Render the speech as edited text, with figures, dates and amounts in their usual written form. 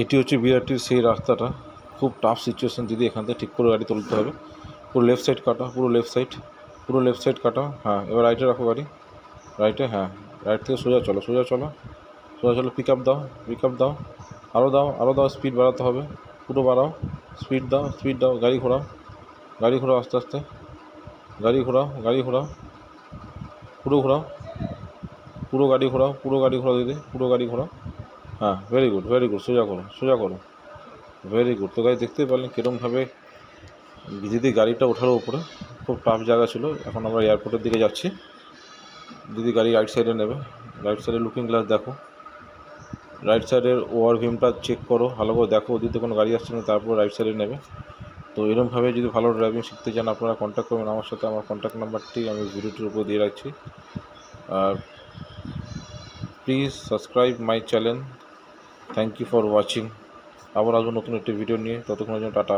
এটি হচ্ছে বিআরটির সেই রাস্তাটা, খুব টাফ সিচুয়েশান। যদি এখান থেকে ঠিক করে গাড়ি তুলতে হবে। পুরো লেফট সাইড কাটা, পুরো লেফট সাইড কাটা। হ্যাঁ, এবার রাইটে রাখো গাড়ি, রাইটে। হ্যাঁ, রাইট থেকে সোজা চলো, পিক আপ দাও, আরও দাও, স্পিড বাড়াতে হবে, পুরো বাড়াও, স্পিড দাও, গাড়ি ঘোরাও আস্তে আস্তে, গাড়ি ঘোরাও, পুরো গাড়ি ঘোরাও দিদি, পুরো গাড়ি ঘোরাও। হ্যাঁ, ভেরি গুড, সোজা করো, ভেরি গুড। তো গাড়ি দেখতেই পারলেন কীরকমভাবে দিদি গাড়িটা ওঠার উপরে, খুব টাফ জায়গা ছিল। এখন আমরা এয়ারপোর্টের দিকে যাচ্ছি। দিদি গাড়ি রাইট সাইডে নেবে, রাইট সাইডে লুকিং গ্লাস দেখো, রাইট সাইডের ওভারভিউটা চেক করো, ভালো করে দেখো ওদিকে কোনো গাড়ি আসছে না, তারপর রাইট সাইডে নেবে। তো এরকমভাবে যদি ভালো ড্রাইভিং শিখতে চান আপনারা কন্ট্যাক্ট করবেন আমার সাথে। আমার কন্ট্যাক্ট নাম্বারটি আমি ভিডিওটির উপর দিয়ে রাখছি। আর please subscribe my channel. Thank you for watching. আবার আসবো নতুন একটি ভিডিও নিয়ে, ততক্ষণের জন্য টাটা।